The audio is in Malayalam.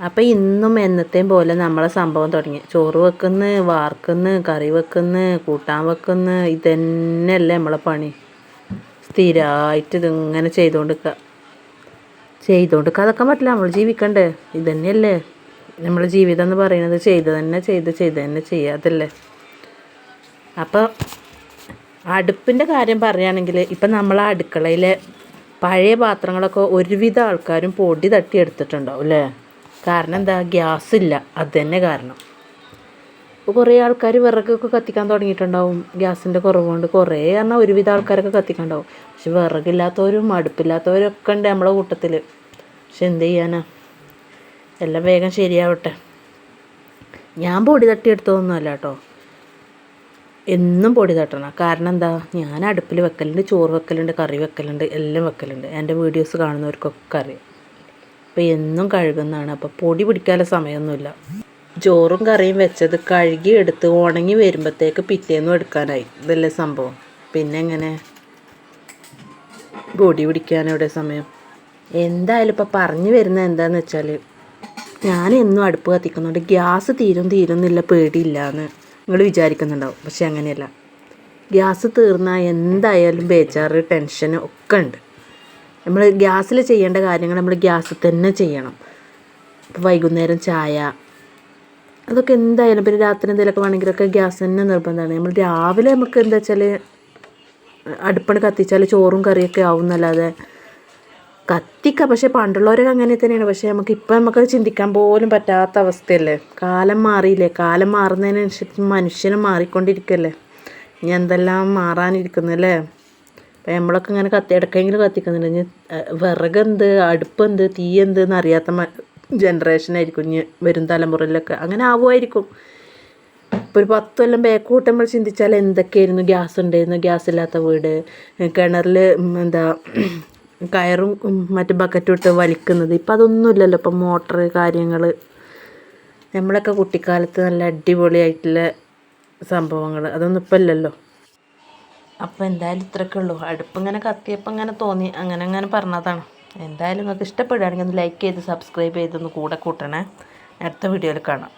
അപ്പോൾ ഇന്നും എന്നത്തെയും പോലെ നമ്മളെ സംഭവം തുടങ്ങി. ചോറ് വെക്കുന്നു, വാർക്കുന്നു, കറി വെക്കുന്നു, കൂട്ടാൻ വെക്കുന്നു. ഇതന്നെയല്ലേ നമ്മളെ പണി. സ്ഥിരമായിട്ട് ഇതിങ്ങനെ ചെയ്തുകൊണ്ടിരിക്കാതൊക്കെ പറ്റില്ല. നമ്മൾ ജീവിക്കണ്ടേ? ഇതന്നെയല്ലേ നമ്മളെ ജീവിതം എന്ന് പറയുന്നത്. ചെയ്ത് തന്നെ ചെയ്യാതല്ലേ. അപ്പോൾ അടുപ്പിൻ്റെ കാര്യം പറയുകയാണെങ്കിൽ ഇപ്പം നമ്മളെ അടുക്കളയിലെ പഴയ പാത്രങ്ങളൊക്കെ ഒരുവിധ ആൾക്കാരും പൊടി തട്ടി എടുത്തിട്ടുണ്ടാവും അല്ലേ? കാരണം എന്താ? ഗ്യാസ് ഇല്ല. അത് തന്നെ കാരണം. ഇപ്പോൾ കുറേ ആൾക്കാർ വിറകൊക്കെ കത്തിക്കാൻ തുടങ്ങിയിട്ടുണ്ടാവും. ഗ്യാസിൻ്റെ കുറവ് കൊണ്ട് കുറേ പറഞ്ഞാൽ ഒരുവിധ ആൾക്കാരൊക്കെ കത്തിക്കണ്ടാവും. പക്ഷെ വിറകില്ലാത്തവരും അടുപ്പില്ലാത്തവരും ഒക്കെ ഉണ്ട് നമ്മളെ കൂട്ടത്തിൽ. പക്ഷെ എന്ത് ചെയ്യാനാ? എല്ലാം വേഗം ശരിയാവട്ടെ. ഞാൻ പൊടി തട്ടിയെടുത്തതൊന്നുമല്ല കേട്ടോ. എന്നും പൊടി തട്ടണം. കാരണം എന്താ? ഞാൻ അടുപ്പിൽ വെക്കലുണ്ട്, ചോറ് വെക്കലുണ്ട്, കറി വെക്കലുണ്ട്, എല്ലാം വെക്കലുണ്ട്. എൻ്റെ വീഡിയോസ് കാണുന്നവർക്കൊക്കെ അറിയാം. അപ്പോൾ എന്നും കഴുകുന്നതാണ്. അപ്പോൾ പൊടി പിടിക്കാനുള്ള സമയമൊന്നുമില്ല. ചോറും കറിയും വെച്ചത് കഴുകി എടുത്ത് ഉണങ്ങി വരുമ്പോഴത്തേക്ക് പിറ്റേന്നും എടുക്കാനായി. ഇതല്ലേ സംഭവം. പിന്നെ എങ്ങനെ പൊടി പിടിക്കാനെവിടെ സമയം? എന്തായാലും ഇപ്പോൾ പറഞ്ഞു വരുന്നത് എന്താണെന്ന് വെച്ചാൽ, ഞാൻ എന്നും അടുപ്പ് കത്തിക്കുന്നുണ്ട്. ഗ്യാസ് തീരുന്നില്ല പേടിയില്ല എന്ന് നിങ്ങൾ വിചാരിക്കുന്നുണ്ടാവും. പക്ഷെ അങ്ങനെയല്ല. ഗ്യാസ് തീർന്നാൽ എന്തായാലും ബേജാറ്, ടെൻഷന് ഒക്കെ ഉണ്ട്. നമ്മൾ ഗ്യാസിൽ ചെയ്യേണ്ട കാര്യങ്ങൾ നമ്മൾ ഗ്യാസിൽ തന്നെ ചെയ്യണം. ഇപ്പോൾ വൈകുന്നേരം ചായ അതൊക്കെ എന്തായാലും, പിന്നെ രാത്രി എന്തെങ്കിലുമൊക്കെ വേണമെങ്കിലൊക്കെ ഗ്യാസ് തന്നെ നിർബന്ധമാണ്. നമ്മൾ രാവിലെ നമുക്ക് എന്താ വെച്ചാൽ അടുപ്പണ് കത്തിച്ചാൽ ചോറും കറിയൊക്കെ ആവും എന്നല്ലാതെ കത്തിക്കുക. പക്ഷേ പണ്ടുള്ളവരൊക്കെ അങ്ങനെ തന്നെയാണ്. പക്ഷേ നമുക്കത് ചിന്തിക്കാൻ പോലും പറ്റാത്ത അവസ്ഥയല്ലേ. കാലം മാറിയില്ലേ? കാലം മാറുന്നതിനനുസരിച്ച് മനുഷ്യനും മാറിക്കൊണ്ടിരിക്കുകയല്ലേ. ഇനി എന്തെല്ലാം മാറാനിരിക്കുന്നല്ലേ. അപ്പം നമ്മളൊക്കെ ഇങ്ങനെ ഇടയ്ക്കെങ്കിലും കത്തിക്കുന്നുണ്ട്. ഇനി വിറകെന്ത്, അടുപ്പെന്ത്, തീ എന്ത് എന്നറിയാത്ത ജനറേഷനായിരിക്കും ഇനി വരും തലമുറയിലൊക്കെ. അങ്ങനെ ആവുമായിരിക്കും. ഇപ്പോൾ ഒരു 10 കൊല്ലം ബാക്കോട്ട് നമ്മൾ ചിന്തിച്ചാൽ എന്തൊക്കെയായിരുന്നു. ഗ്യാസ് ഉണ്ടായിരുന്നു, ഗ്യാസ് ഇല്ലാത്ത വീട്, കിണറിൽ കയറും മറ്റു ബക്കറ്റും ഇട്ട് വലിക്കുന്നത്. ഇപ്പം അതൊന്നുമില്ലല്ലോ. ഇപ്പം മോട്ടർ കാര്യങ്ങൾ. നമ്മളൊക്കെ കുട്ടിക്കാലത്ത് നല്ല അടിപൊളിയായിട്ടുള്ള സംഭവങ്ങൾ അതൊന്നും ഇപ്പം ഇല്ലല്ലോ. അപ്പോൾ എന്തായാലും ഇത്രയൊക്കെ ഉള്ളൂ. അടുപ്പിങ്ങനെ കത്തിയപ്പോൾ ഇങ്ങനെ തോന്നി, അങ്ങനെ പറഞ്ഞതാണ്. എന്തായാലും നിങ്ങൾക്ക് ഇഷ്ടപ്പെടുകയാണെങ്കിൽ ഒന്ന് ലൈക്ക് ചെയ്ത് സബ്സ്ക്രൈബ് ചെയ്തൊന്ന് കൂടെ കൂട്ടണേ. അടുത്ത വീഡിയോയിൽ കാണാം.